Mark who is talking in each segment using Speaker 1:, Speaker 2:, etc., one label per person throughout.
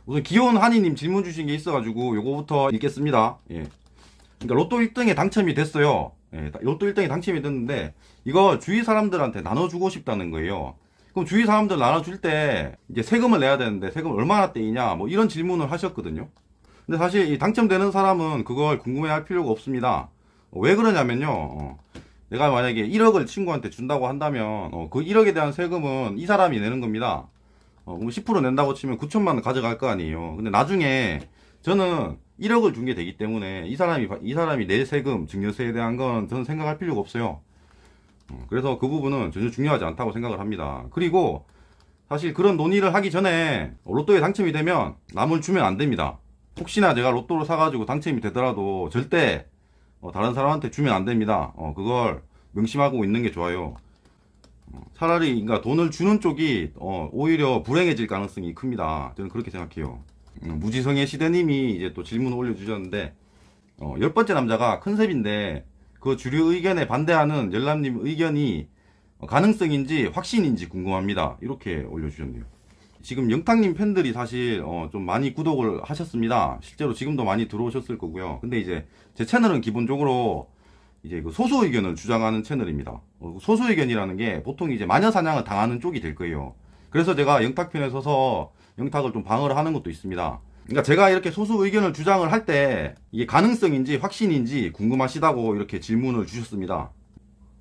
Speaker 1: 우선 귀여운 한이님 질문 주신 게 있어가지고 요거부터 읽겠습니다. 예. 그러니까 로또 1등에 당첨이 됐어요. 예, 로또 1등에 당첨이 됐는데 이거 주위 사람들한테 나눠주고 싶다는 거예요. 그럼 주위 사람들 나눠줄 때 이제 세금을 내야 되는데 세금 얼마나 떼이냐 뭐 이런 질문을 하셨거든요. 근데 사실 이 당첨되는 사람은 그걸 궁금해할 필요가 없습니다. 왜 그러냐면요. 내가 만약에 1억을 친구한테 준다고 한다면 그 1억에 대한 세금은 이 사람이 내는 겁니다. 그럼 10% 낸다고 치면 9천만 원 가져갈 거 아니에요. 근데 나중에 저는 1억을 준 게 되기 때문에 이 사람이 낼 세금, 증여세에 대한 건 저는 생각할 필요가 없어요. 그래서 그 부분은 전혀 중요하지 않다고 생각을 합니다. 그리고 사실 그런 논의를 하기 전에 로또에 당첨이 되면 남을 주면 안 됩니다. 혹시나 제가 로또를 사가지고 당첨이 되더라도 절대 다른 사람한테 주면 안 됩니다. 그걸 명심하고 있는 게 좋아요. 차라리 그러니까 돈을 주는 쪽이 오히려 불행해질 가능성이 큽니다. 저는 그렇게 생각해요. 무지성의 시대님이 이제 또 질문을 올려주셨는데 10번째 남자가 컨셉인데 그 주류 의견에 반대하는 열람님 의견이 가능성인지 확신인지 궁금합니다. 이렇게 올려주셨네요. 지금 영탁님 팬들이 사실 좀 많이 구독을 하셨습니다. 실제로 지금도 많이 들어오셨을 거고요. 근데 이제 제 채널은 기본적으로 이제 그 소수 의견을 주장하는 채널입니다. 소수 의견이라는 게 보통 이제 마녀 사냥을 당하는 쪽이 될 거예요. 그래서 제가 영탁 편에 서서 영탁을 좀 방어를 하는 것도 있습니다. 그러니까 제가 이렇게 소수 의견을 주장을 할 때 이게 가능성인지 확신인지 궁금하시다고 이렇게 질문을 주셨습니다.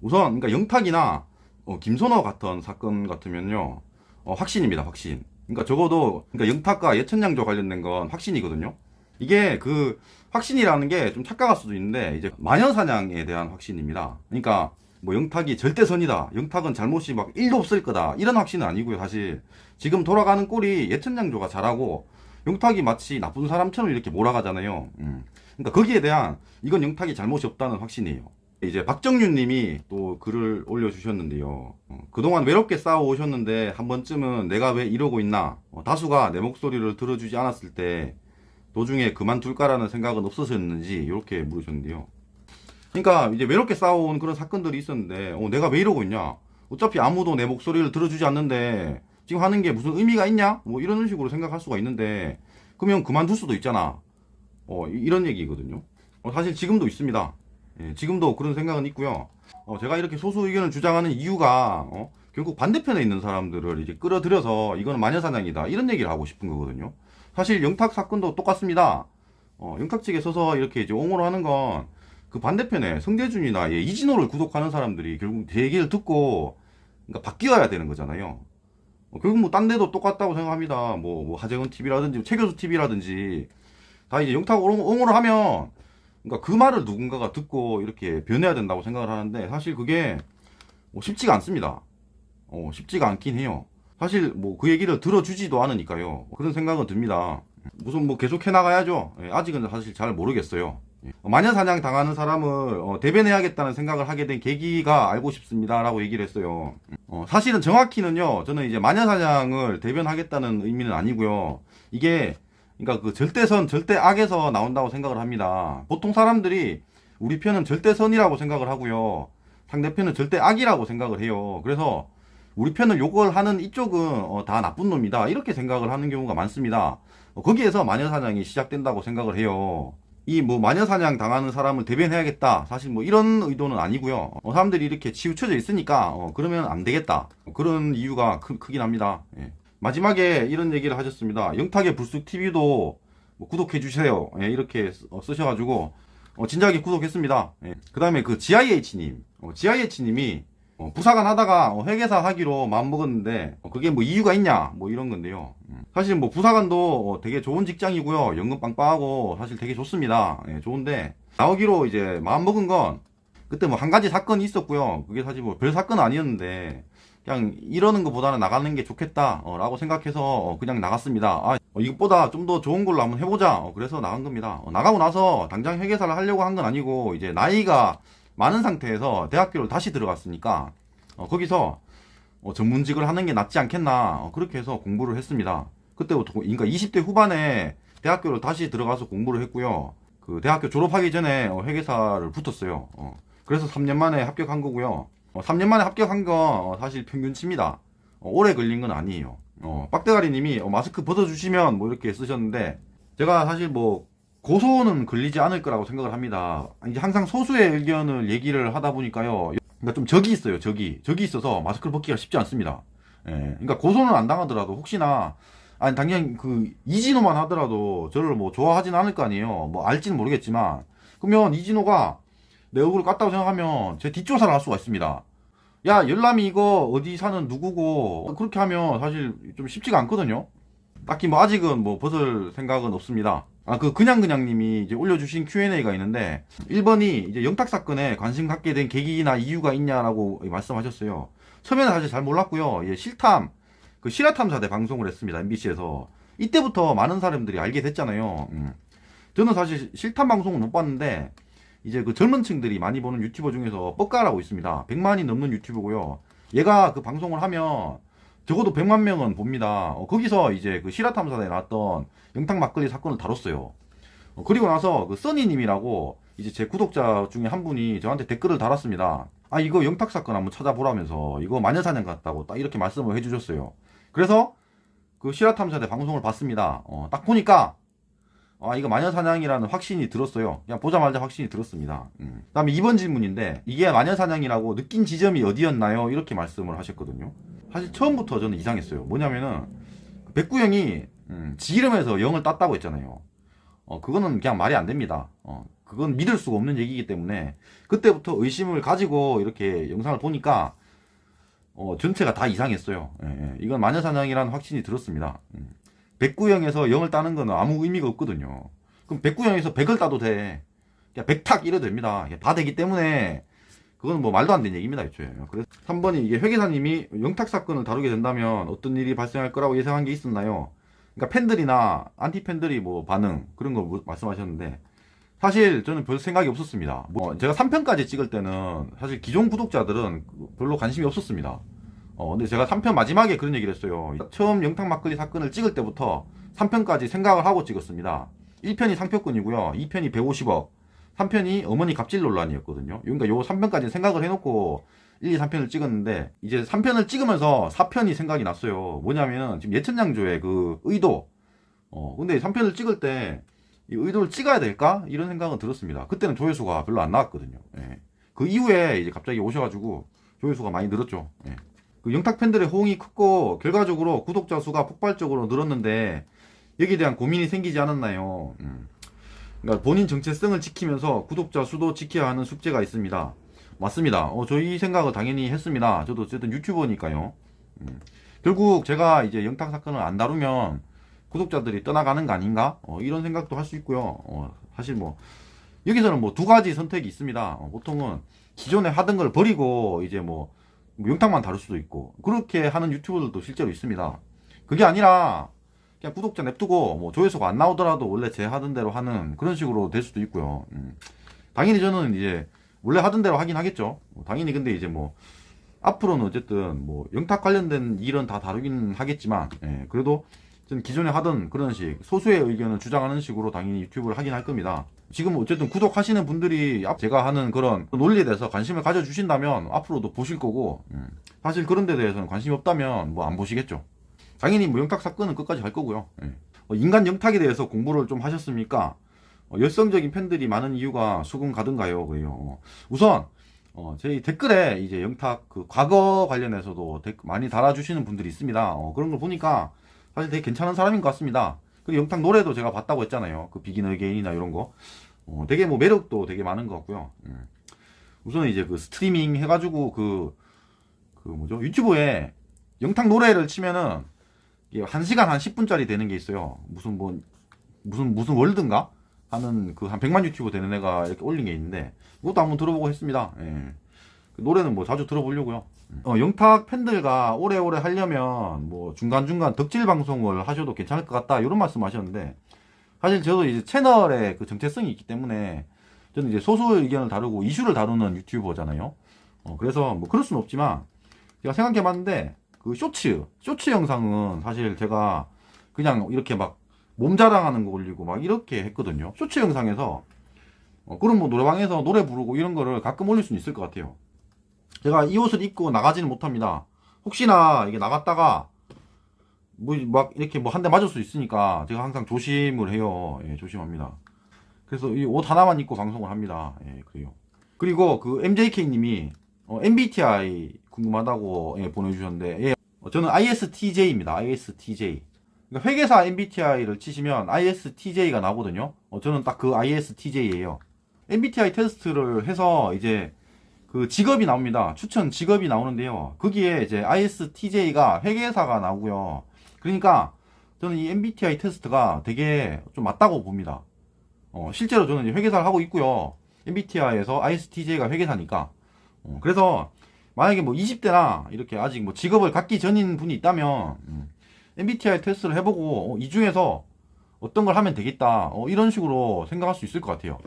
Speaker 1: 우선 그러니까 영탁이나 김선호 같은 사건 같으면요 확신입니다. 확신. 그러니까 적어도 그러니까 영탁과 예천양조 관련된 건 확신이거든요. 이게 그 확신이라는 게 좀 착각할 수도 있는데 이제 마녀사냥에 대한 확신입니다. 그러니까 뭐 영탁이 절대선이다, 영탁은 잘못이 막 1도 없을 거다, 이런 확신은 아니고요. 사실 지금 돌아가는 꼴이 예천양조가 잘하고 영탁이 마치 나쁜 사람처럼 이렇게 몰아가잖아요. 그러니까 거기에 대한 이건 영탁이 잘못이 없다는 확신이에요. 이제 박정윤 님이 또 글을 올려주셨는데요. 그동안 외롭게 싸워오셨는데 한 번쯤은 내가 왜 이러고 있나, 다수가 내 목소리를 들어주지 않았을 때 도중에 그만둘까라는 생각은 없으셨는지 이렇게 물으셨는데요. 그러니까 이제 외롭게 싸워온 그런 사건들이 있었는데 내가 왜 이러고 있냐, 어차피 아무도 내 목소리를 들어주지 않는데 지금 하는 게 무슨 의미가 있냐, 뭐 이런 식으로 생각할 수가 있는데 그러면 그만둘 수도 있잖아, 이런 얘기거든요. 사실 지금도 있습니다. 예, 지금도 그런 생각은 있고요. 제가 이렇게 소수 의견을 주장하는 이유가 결국 반대편에 있는 사람들을 이제 끌어들여서 이거는 마녀사냥이다 이런 얘기를 하고 싶은 거거든요. 사실 영탁 사건도 똑같습니다. 영탁 측에 서서 이렇게 이제 옹호를 하는 건 그 반대편에 성대준이나 이진호를 구독하는 사람들이 결국 제 얘기를 듣고 그러니까 바뀌어야 되는 거잖아요. 결국 뭐 딴 데도 똑같다고 생각합니다. 뭐 하재근 TV라든지 최교수 TV라든지 다 이제 영탁 옹호를 하면 그러니까 그 말을 누군가가 듣고 이렇게 변해야 된다고 생각을 하는데 사실 그게 쉽지가 않습니다. 쉽지가 않긴 해요. 사실 뭐 그 얘기를 들어주지도 않으니까요. 그런 생각은 듭니다. 무슨 뭐 계속 해나가야죠. 아직은 사실 잘 모르겠어요. 마녀사냥 당하는 사람을 대변해야겠다는 생각을 하게 된 계기가 알고 싶습니다 라고 얘기를 했어요. 사실은 정확히는요, 저는 이제 마녀사냥을 대변하겠다는 의미는 아니고요, 이게 그러니까 그 절대선 절대악에서 나온다고 생각을 합니다. 보통 사람들이 우리 편은 절대선이라고 생각을 하고요, 상대편은 절대악이라고 생각을 해요. 그래서 우리 편을 욕을 하는 이쪽은 다 나쁜 놈이다 이렇게 생각을 하는 경우가 많습니다. 거기에서 마녀사냥이 시작된다고 생각을 해요. 이 뭐 마녀사냥 당하는 사람을 대변해야겠다, 사실 뭐 이런 의도는 아니고요. 사람들이 이렇게 치우쳐져 있으니까 그러면 안 되겠다, 그런 이유가 크긴 합니다. 예. 마지막에 이런 얘기를 하셨습니다. 영탁의 불쑥TV도 뭐 구독해 주세요, 예, 이렇게 쓰셔가지고 진작에 구독했습니다. 예. 그 다음에 그 GIH님, GIH님이 부사관 하다가 회계사 하기로 마음먹었는데 그게 뭐 이유가 있냐 뭐 이런 건데요. 사실 뭐 부사관도 되게 좋은 직장이고요, 연금 빵빵하고 사실 되게 좋습니다. 예, 좋은데 나오기로 이제 마음먹은 건 그때 뭐 한 가지 사건이 있었고요. 그게 사실 뭐 별 사건 아니었는데 그냥 이러는 것보다는 나가는 게 좋겠다 라고 생각해서 그냥 나갔습니다. 이것보다 좀 더 좋은 걸로 한번 해보자, 그래서 나간 겁니다. 나가고 나서 당장 회계사를 하려고 한 건 아니고 이제 나이가 많은 상태에서 대학교를 다시 들어갔으니까 거기서 전문직을 하는 게 낫지 않겠나, 그렇게 해서 공부를 했습니다. 그때부터 그러니까 20대 후반에 대학교를 다시 들어가서 공부를 했고요. 그 대학교 졸업하기 전에 회계사를 붙었어요. 그래서 3년 만에 합격한 거고요. 3년 만에 합격한 건 사실 평균치입니다. 오래 걸린 건 아니에요. 빡대가리님이 마스크 벗어주시면 뭐 이렇게 쓰셨는데, 제가 사실 뭐 고소는 걸리지 않을 거라고 생각을 합니다. 이제 항상 소수의 의견을 얘기를 하다 보니까요. 그러니까 좀 적이 있어요. 적이 있어서 마스크를 벗기가 쉽지 않습니다. 예, 그러니까 고소는 안 당하더라도 혹시나, 아니 당연히 그 이진호만 하더라도 저를 뭐 좋아하진 않을 거 아니에요. 뭐 알지는 모르겠지만, 그러면 이진호가 내 얼굴을 깠다고 생각하면 제 뒷조사를 할 수가 있습니다. 야, 열람이 이거 어디 사는 누구고, 그렇게 하면 사실 좀 쉽지가 않거든요. 딱히 뭐 아직은 뭐 벗을 생각은 없습니다. 그냥님이 이제 올려주신 Q&A가 있는데, 1번이 이제 영탁 사건에 관심 갖게 된 계기나 이유가 있냐라고 말씀하셨어요. 처음에는 사실 잘 몰랐고요. 예, 실화탐사대 방송을 했습니다. MBC에서. 이때부터 많은 사람들이 알게 됐잖아요. 저는 사실 실탐 방송은 못 봤는데, 이제 그 젊은 층들이 많이 보는 유튜버 중에서 뻑가라고 있습니다. 100만이 넘는 유튜브고요. 얘가 그 방송을 하면 적어도 100만 명은 봅니다. 거기서 이제 그 실화탐사대에 나왔던 영탁 막걸리 사건을 다뤘어요. 그리고 나서 그 써니님이라고 이제 제 구독자 중에 한 분이 저한테 댓글을 달았습니다. 이거 영탁 사건 한번 찾아보라면서 이거 마녀사냥 같다고 딱 이렇게 말씀을 해주셨어요. 그래서 그 실화탐사대 방송을 봤습니다. 딱 보니까 이거 마녀사냥이라는 확신이 들었어요. 그냥 보자마자 확신이 들었습니다. 그 다음에 2번 질문인데, 이게 마녀사냥이라고 느낀 지점이 어디였나요? 이렇게 말씀을 하셨거든요. 사실 처음부터 저는 이상했어요. 뭐냐면은 백구형이 지 이름에서 영을 땄다고 했잖아요. 그거는 그냥 말이 안 됩니다. 그건 믿을 수가 없는 얘기이기 때문에 그때부터 의심을 가지고 이렇게 영상을 보니까 전체가 다 이상했어요. 이건 마녀사냥이라는 확신이 들었습니다. 백구형에서 영을 따는 거는 아무 의미가 없거든요. 그럼 백구형에서 백을 따도 돼. 그냥 백탁 이래도 됩니다. 다 되기 때문에 그건 뭐 말도 안 되는 얘기입니다, 애초에. 그래서 3번이 이게 회계사님이 영탁 사건을 다루게 된다면 어떤 일이 발생할 거라고 예상한 게 있었나요? 그러니까 팬들이나 안티 팬들이 뭐 반응 그런 거 말씀하셨는데, 사실 저는 별 생각이 없었습니다. 제가 3편까지 찍을 때는 사실 기존 구독자들은 별로 관심이 없었습니다. 근데 제가 3편 마지막에 그런 얘기를 했어요. 처음 영탁 막걸리 사건을 찍을 때부터 3편까지 생각을 하고 찍었습니다. 1편이 상표권이고요. 2편이 150억. 3편이 어머니 갑질 논란이었거든요. 그러니까 요 3편까지 생각을 해놓고 1, 2, 3편을 찍었는데, 이제 3편을 찍으면서 4편이 생각이 났어요. 뭐냐면은 지금 예천양조의 그 의도. 근데 3편을 찍을 때 이 의도를 찍어야 될까? 이런 생각은 들었습니다. 그때는 조회수가 별로 안 나왔거든요. 예. 그 이후에 이제 갑자기 오셔가지고 조회수가 많이 늘었죠. 예. 그 영탁 팬들의 호응이 컸고 결과적으로 구독자 수가 폭발적으로 늘었는데, 여기에 대한 고민이 생기지 않았나요? 그러니까 본인 정체성을 지키면서 구독자 수도 지켜야 하는 숙제가 있습니다. 맞습니다. 저희 생각을 당연히 했습니다. 저도 어쨌든 유튜버니까요. 결국 제가 이제 영탁 사건을 안 다루면 구독자들이 떠나가는 거 아닌가? 이런 생각도 할 수 있고요. 사실 뭐 여기서는 뭐 두 가지 선택이 있습니다. 보통은 기존에 하던 걸 버리고 이제 뭐 영탁만 다룰 수도 있고, 그렇게 하는 유튜버들도 실제로 있습니다. 그게 아니라 그냥 구독자 냅두고 뭐 조회수가 안 나오더라도 원래 제 하던 대로 하는 그런 식으로 될 수도 있고요. 당연히 저는 이제 원래 하던 대로 하긴 하겠죠. 당연히. 근데 이제 뭐 앞으로는 어쨌든 뭐 영탁 관련된 일은 다 다루긴 하겠지만, 그래도 전 기존에 하던 그런 식 소수의 의견을 주장하는 식으로 당연히 유튜브를 하긴 할 겁니다. 지금 어쨌든 구독하시는 분들이 제가 하는 그런 논리에 대해서 관심을 가져주신다면 앞으로도 보실 거고, 사실 그런 데 대해서는 관심이 없다면 뭐 안 보시겠죠. 당연히 뭐 영탁 사건은 끝까지 할 거고요. 인간 영탁에 대해서 공부를 좀 하셨습니까? 열성적인 팬들이 많은 이유가 수긍 가든가요? 그래요. 우선 저희 댓글에 이제 영탁 그 과거 관련해서도 많이 달아주시는 분들이 있습니다. 그런 걸 보니까 사실 되게 괜찮은 사람인 것 같습니다. 그리고 영탁 노래도 제가 봤다고 했잖아요. 그 비긴 어게인이나 이런 거. 되게 뭐 매력도 되게 많은 것 같고요. 우선 이제 그 스트리밍 해가지고 그 뭐죠? 유튜브에 영탁 노래를 치면은 1시간 한 10분짜리 되는 게 있어요. 무슨 월드인가? 하는 그 한 100만 유튜버 되는 애가 이렇게 올린 게 있는데, 그것도 한번 들어보고 했습니다. 그 노래는 뭐 자주 들어보려고요. 영탁 팬들과 오래오래 하려면 뭐 중간중간 덕질 방송을 하셔도 괜찮을 것 같다, 이런 말씀 하셨는데, 사실 저도 이제 채널에 그 정체성이 있기 때문에 저는 이제 소수 의견을 다루고 이슈를 다루는 유튜버잖아요. 그래서 뭐 그럴 수는 없지만 제가 생각해 봤는데, 그 쇼츠 영상은 사실 제가 그냥 이렇게 막 몸자랑하는 거 올리고 막 이렇게 했거든요. 쇼츠 영상에서 그럼 뭐 노래방에서 노래 부르고 이런 거를 가끔 올릴 수는 있을 것 같아요. 제가 이 옷을 입고 나가지는 못합니다. 혹시나 이게 나갔다가 뭐 막 이렇게 뭐 한 대 맞을 수 있으니까 제가 항상 조심을 해요. 예, 조심합니다. 그래서 이 옷 하나만 입고 방송을 합니다. 예, 그래요. 그리고 그 MJK님이 MBTI 궁금하다고 예, 보내주셨는데, 예, 저는 ISTJ입니다. ISTJ. 그러니까 회계사 MBTI를 치시면 ISTJ가 나오거든요. 저는 딱 그 ISTJ예요. MBTI 테스트를 해서 이제 그 직업이 나옵니다. 추천 직업이 나오는데요. 거기에 이제 ISTJ가 회계사가 나오고요. 그러니까 저는 이 MBTI 테스트가 되게 좀 맞다고 봅니다. 실제로 저는 이제 회계사를 하고 있고요. MBTI에서 ISTJ가 회계사니까. 그래서 만약에 뭐 20대나 이렇게 아직 뭐 직업을 갖기 전인 분이 있다면 MBTI 테스트를 해보고 이 중에서 어떤 걸 하면 되겠다 이런 식으로 생각할 수 있을 것 같아요.